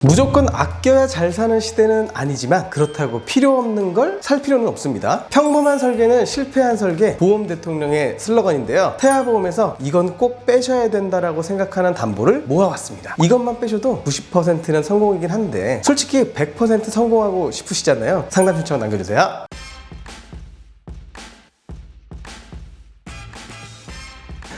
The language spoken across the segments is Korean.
무조건 아껴야 잘 사는 시대는 아니지만 그렇다고 필요 없는 걸 살 필요는 없습니다. 평범한 설계는 실패한 설계, 보험 대통령의 슬로건인데요. 태아보험에서 이건 꼭 빼셔야 된다라고 생각하는 담보를 모아왔습니다. 이것만 빼셔도 90%는 성공이긴 한데 솔직히 100% 성공하고 싶으시잖아요. 상담 신청 남겨주세요.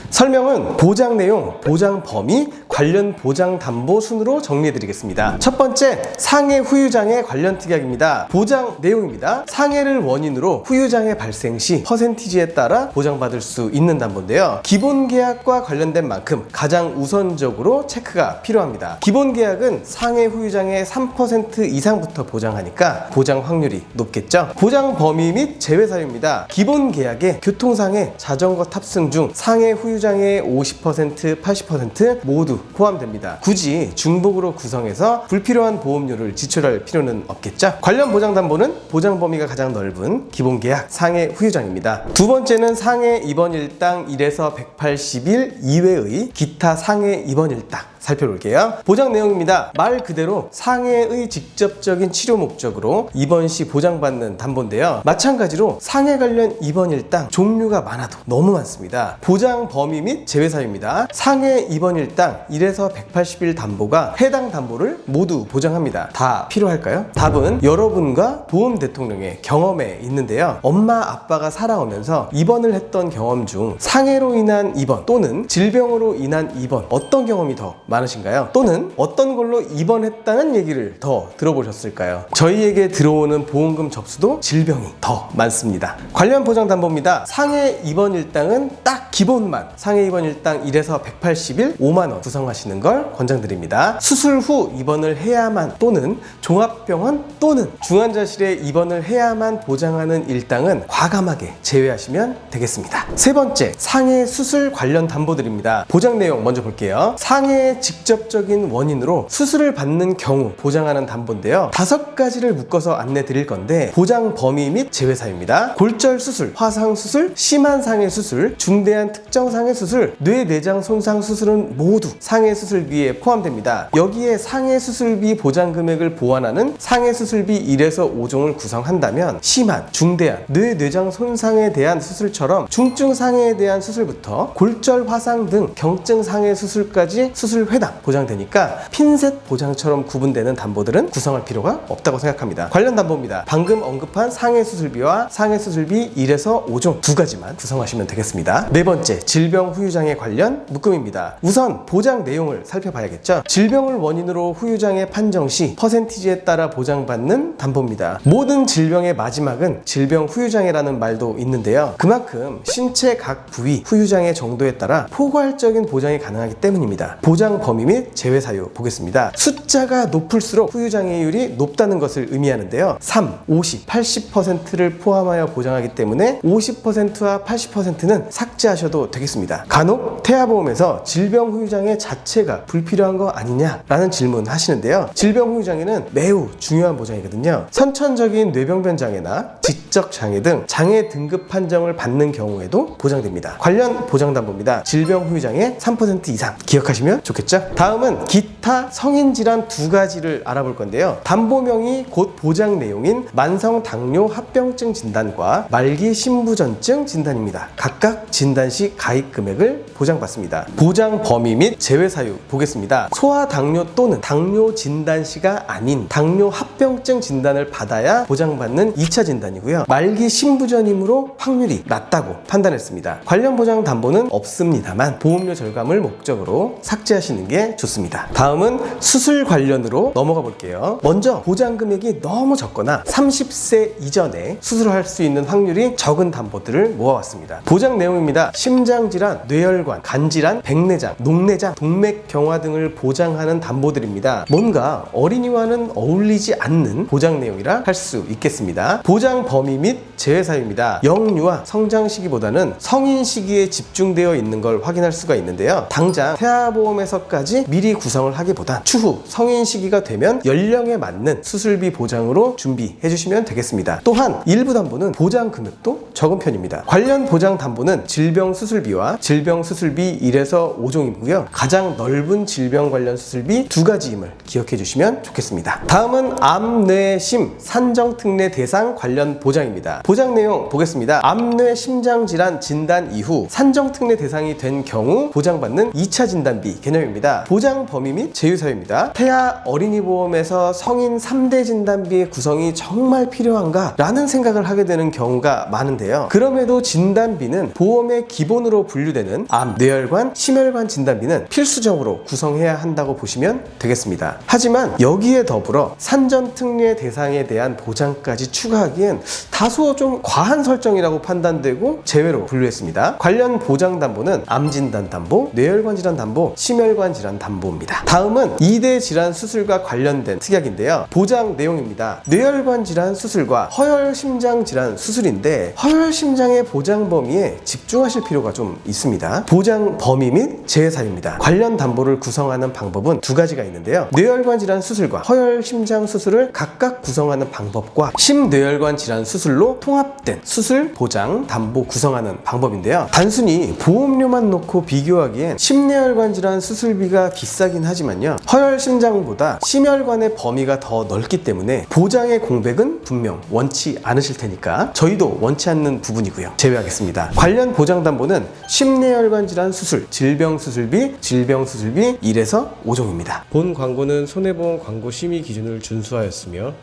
설명은 보장 내용, 보장 범위, 관련 보장 담보 순으로 정리해드리겠습니다. 첫 번째, 상해 후유장애 관련 특약입니다. 보장 내용입니다. 상해를 원인으로 후유장애 발생 시 퍼센티지에 따라 보장받을 수 있는 담보인데요. 기본 계약과 관련된 만큼 가장 우선적으로 체크가 필요합니다. 기본 계약은 상해 후유장애 3% 이상부터 보장하니까 보장 확률이 높겠죠. 보장 범위 및 제외 사유입니다. 기본 계약에 교통상해, 자전거 탑승 중 상해 후유장애 50%, 80% 모두 포함됩니다. 굳이 중복으로 구성해서 불필요한 보험료를 지출할 필요는 없겠죠. 관련 보장 담보는 보장 범위가 가장 넓은 기본 계약 상해 후유장입니다. 두 번째는 상해 입원 일당 1에서 180일 이외의 기타 상해 입원 일당 살펴볼게요. 보장 내용입니다. 말 그대로 상해의 직접적인 치료 목적으로 입원 시 보장받는 담보인데요. 마찬가지로 상해 관련 입원 일당 종류가 많아도 너무 많습니다. 보장 범위 및 제외 사유입니다. 상해 입원 일당 1에서 180일 담보가 해당 담보를 모두 보장합니다. 다 필요할까요? 답은 여러분과 보험 대통령의 경험에 있는데요. 엄마 아빠가 살아오면서 입원을 했던 경험 중 상해로 인한 입원 또는 질병으로 인한 입원 어떤 경험이 더 많으신가요? 또는 어떤 걸로 입원했다는 얘기를 더 들어보셨을까요? 저희에게 들어오는 보험금 접수도 질병이 더 많습니다. 관련 보장 담보입니다. 상해 입원 일당은 딱 기본만 상해 입원 일당 1에서 180일 5만원 구성하시는 걸 권장드립니다. 수술 후 입원을 해야만 또는 종합병원 또는 중환자실에 입원을 해야만 보장하는 일당은 과감하게 제외하시면 되겠습니다. 세 번째, 상해 수술 관련 담보들입니다. 보장 내용 먼저 볼게요. 상해의 직접적인 원인으로 수술을 받는 경우 보장하는 담보인데요. 5가지를 묶어서 안내 드릴 건데 보장 범위 및 제외 사유입니다. 골절 수술, 화상 수술, 심한 상해 수술, 중대한 특정 상해 수술, 뇌 내장 손상 수술은 모두 상해 수술비에 포함됩니다. 여기에 상해 수술비 보장 금액을 보완하는 상해 수술비 1에서 5종을 구성한다면 심한, 중대한 뇌 내장 손상에 대한 수술처럼 중증 상해에 대한 수술부터 골절 화상 등 경증 상해 수술까지 수술 회당 보장되니까 핀셋 보장처럼 구분되는 담보들은 구성할 필요가 없다고 생각합니다. 관련 담보입니다. 방금 언급한 상해 수술비와 상해 수술비 1에서 5종 2가지만 구성하시면 되겠습니다. 네 번째, 질병 후유장애 관련 묶음입니다. 우선 보장 내용을 살펴봐야겠죠. 질병을 원인으로 후유장애 판정 시 퍼센티지에 따라 보장받는 담보입니다. 모든 질병의 마지막은 질병 후유장애라는 말도 있는데요. 그만큼 신체 각 부위 후유장애 정도에 따라 포괄적인 보장이 가능하기 때문입니다. 보장 범위 및 제외 사유 보겠습니다. 숫자가 높을수록 후유장애율이 높다는 것을 의미하는데요. 3, 50, 80%를 포함하여 보장하기 때문에 50%와 80%는 삭제하셔도 되겠습니다. 간혹 태아보험에서 질병 후유장애 자체가 불필요한 거 아니냐라는 질문 하시는데요. 질병 후유장애는 매우 중요한 보장이거든요. 선천적인 뇌병변 장애나 지적 장애 등 장애 등급 판정을 받는 경우에도 보장됩니다. 관련 보장 담보입니다. 질병 후유장애 3% 이상 기억하시면 좋겠죠? 다음은 기타 성인질환 2가지를 알아볼 건데요. 담보명이 곧 보장 내용인 만성 당뇨 합병증 진단과 말기 신부전증 진단입니다. 각각 진단 시 가입 금액을 보장받습니다. 보장 범위 및 제외 사유 보겠습니다. 소아 당뇨 또는 당뇨 진단 시가 아닌 당뇨 합병증 진단을 받아야 보장받는 2차 진단이고요. 말기 신부전이므로 확률이 낮다고 판단했습니다. 관련 보장 담보는 없습니다만 보험료 절감을 목적으로 삭제하시는 게 좋습니다. 다음은 수술 관련으로 넘어가 볼게요. 먼저 보장 금액이 너무 적거나 30세 이전에 수술할 수 있는 확률이 적은 담보들을 모아왔습니다. 보장 내용입니다. 심장질환, 뇌혈관, 간질환, 백내장, 녹내장, 동맥경화 등을 보장하는 담보들입니다. 뭔가 어린이와는 어울리지 않는 보장 내용이라 할 수 있겠습니다. 보장 범위 및 제외 사유입니다. 영유아 성장 시기보다는 성인 시기에 집중되어 있는 걸 확인할 수가 있는데요. 당장 태아보험에서 해서까지 미리 구성을 하기보단 추후 성인 시기가 되면 연령에 맞는 수술비 보장으로 준비해 주시면 되겠습니다. 또한 일부 담보는 보장 금액도 적은 편입니다. 관련 보장 담보는 질병 수술비와 질병 수술비 1에서 5종이고요. 가장 넓은 질병 관련 수술비 2가지임을 기억해 주시면 좋겠습니다. 다음은 암, 뇌, 심, 산정 특례 대상 관련 보장입니다. 보장 내용 보겠습니다. 암, 뇌, 심장 질환 진단 이후 산정 특례 대상이 된 경우 보장받는 2차 진단비 개념입니다. 보장 범위 및 제휴 사유입니다. 태아 어린이 보험에서 성인 3대 진단비의 구성이 정말 필요한가? 라는 생각을 하게 되는 경우가 많은데요. 그럼에도 진단비는 보험의 기본으로 분류되는 암, 뇌혈관, 심혈관 진단비는 필수적으로 구성해야 한다고 보시면 되겠습니다. 하지만 여기에 더불어 산전 특례 대상에 대한 보장까지 추가하기엔 다소 좀 과한 설정이라고 판단되고 제외로 분류했습니다. 관련 보장 담보는 암 진단 담보, 뇌혈관 질환 담보, 심혈관 질환 담보입니다. 다음은 2대 질환 수술과 관련된 특약인데요. 보장 내용입니다. 뇌혈관 질환 수술과 허혈심장 질환 수술인데 허혈심장의 보장 범위에 집중하실 필요가 좀 있습니다. 보장 범위 및 제사유입니다. 관련 담보를 구성하는 방법은 2가지가 있는데요. 뇌혈관 질환 수술과 허혈심장 수술을 각각 구성하는 방법과 심뇌혈관 질환 수술로 통합된 수술 보장 담보 구성하는 방법인데요. 단순히 보험료만 놓고 비교하기엔 심뇌혈관 질환 수술비가 비싸긴 하지만요. 허혈심장보다 심혈관의 범위가 더 넓기 때문에 보장의 공백은 분명 원치 않으실 테니까 저희도 원치 않는 부분이고요. 제외하겠습니다. 관련 보장 담보는 심뇌혈관 질환 수술, 질병 수술비 1에서 5종입니다. 본 광고는 손해보험 광고 심의 기준을 준수하였으며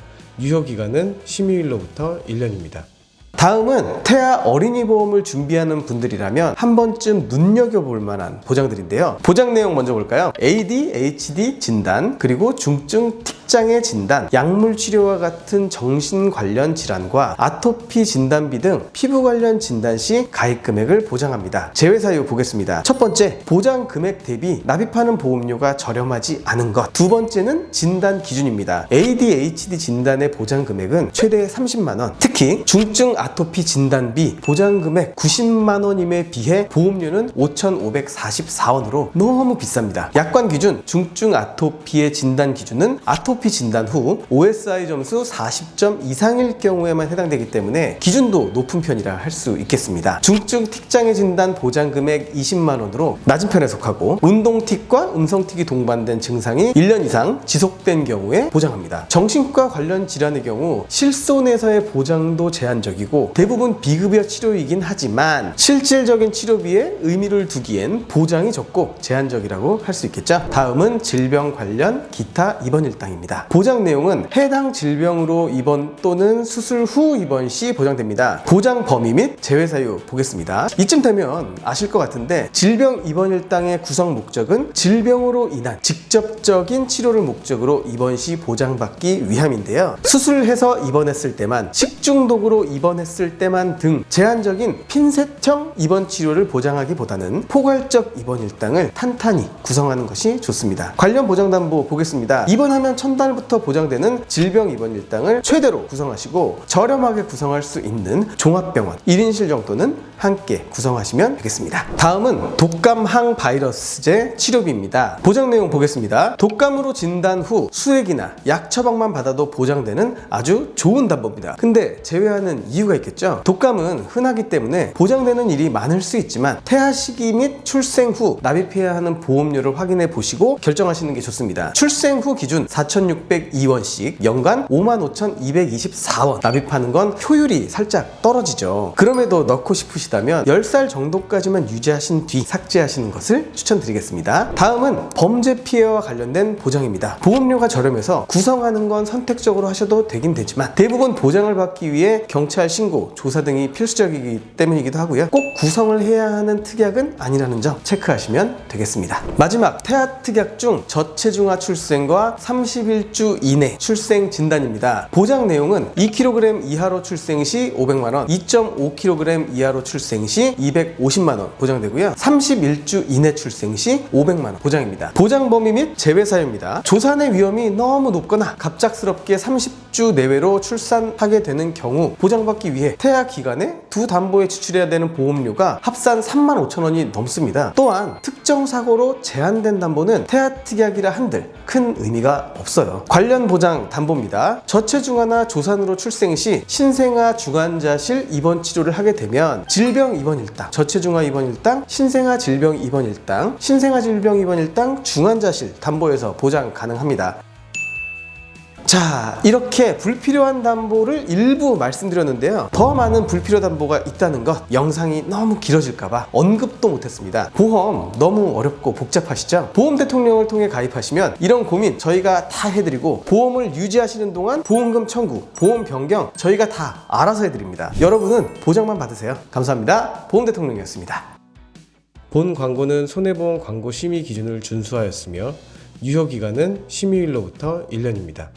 유효기간은 심의일로부터 1년입니다. 다음은 태아 어린이 보험을 준비하는 분들이라면 한 번쯤 눈여겨볼 만한 보장들인데요. 보장 내용 먼저 볼까요? ADHD 진단, 그리고 중증 틱장애 진단, 약물 치료와 같은 정신 관련 질환과 아토피 진단비 등 피부 관련 진단 시 가입 금액을 보장합니다. 제외 사유 보겠습니다. 첫 번째, 보장 금액 대비 납입하는 보험료가 저렴하지 않은 것. 두 번째는 진단 기준입니다. ADHD 진단의 보장 금액은 최대 30만 원, 특히 중증 아토피 진단비 보장금액 90만 원임에 비해 보험료는 5,544원으로 너무 비쌉니다. 약관 기준 중증 아토피의 진단 기준은 아토피 진단 후 OSI 점수 40점 이상일 경우에만 해당되기 때문에 기준도 높은 편이라 할 수 있겠습니다. 중증 틱장애 진단 보장금액 20만 원으로 낮은 편에 속하고 운동틱과 음성틱이 동반된 증상이 1년 이상 지속된 경우에 보장합니다. 정신과 관련 질환의 경우 실손에서의 보장도 제한적이고 대부분 비급여 치료이긴 하지만 실질적인 치료비에 의미를 두기엔 보장이 적고 제한적이라고 할 수 있겠죠. 다음은 질병 관련 기타 입원 일당입니다. 보장 내용은 해당 질병으로 입원 또는 수술 후 입원 시 보장됩니다. 보장 범위 및 제외 사유 보겠습니다. 이쯤 되면 아실 것 같은데 질병 입원 일당의 구성 목적은 질병으로 인한 직접적인 치료를 목적으로 입원 시 보장받기 위함인데요. 수술해서 입원했을 때만, 식중독으로 입원했을 때만 등 제한적인 핀셋형 입원 치료를 보장하기보다는 포괄적 입원 일당을 탄탄히 구성하는 것이 좋습니다. 관련 보장담보 보겠습니다. 입원하면 첫날부터 보장되는 질병 입원 일당을 최대로 구성하시고 저렴하게 구성할 수 있는 종합병원 1인실 정도는 함께 구성하시면 되겠습니다. 다음은 독감 항바이러스제 치료비입니다. 보장 내용 보겠습니다. 독감으로 진단 후 수액이나 약 처방만 받아도 보장되는 아주 좋은 담보입니다. 근데 제외하는 이유가 있겠죠. 독감은 흔하기 때문에 보장되는 일이 많을 수 있지만 태아 시기 및 출생 후 납입해야 하는 보험료를 확인해 보시고 결정하시는 게 좋습니다. 출생 후 기준 4,602원씩 연간 55,224원 납입하는 건 효율이 살짝 떨어지죠. 그럼에도 넣고 싶으시다면 10살 정도까지만 유지하신 뒤 삭제하시는 것을 추천드리겠습니다. 다음은 범죄 피해와 관련된 보장입니다. 보험료가 저렴해서 구성하는 건 선택적으로 하셔도 되긴 되지만 대부분 보장을 받기 위해 경찰 신고, 조사 등이 필수적이기 때문이기도 하고요. 꼭 구성을 해야 하는 특약은 아니라는 점 체크하시면 되겠습니다. 마지막 태아 특약 중 저체중아 출생과 31주 이내 출생 진단입니다. 보장 내용은 2kg 이하로 출생 시 500만원, 2.5kg 이하로 출생 시 250만원 보장되고요. 31주 이내 출생 시 500만원 보장입니다. 보장 범위 및 제외 사유입니다. 조산의 위험이 너무 높거나 갑작스럽게 30주 60주 내외로 출산하게 되는 경우 보장받기 위해 태아 기간에 두 담보에 지출해야 되는 보험료가 합산 35,000원이 넘습니다. 또한 특정 사고로 제한된 담보는 태아 특약이라 한들 큰 의미가 없어요. 관련 보장 담보입니다. 저체중아나 조산으로 출생 시 신생아 중환자실 입원 치료를 하게 되면 질병 입원 일당, 저체중아 입원 일당, 신생아 질병 입원 일당, 신생아 질병 입원 일당 중환자실 담보에서 보장 가능합니다. 자, 이렇게 불필요한 담보를 일부 말씀드렸는데요. 더 많은 불필요 담보가 있다는 것, 영상이 너무 길어질까봐 언급도 못했습니다. 보험 너무 어렵고 복잡하시죠? 보험 대통령을 통해 가입하시면 이런 고민 저희가 다 해드리고, 보험을 유지하시는 동안 보험금 청구, 보험 변경 저희가 다 알아서 해드립니다. 여러분은 보장만 받으세요. 감사합니다. 보험 대통령이었습니다. 본 광고는 손해보험 광고 심의 기준을 준수하였으며 유효기간은 심의일로부터 1년입니다.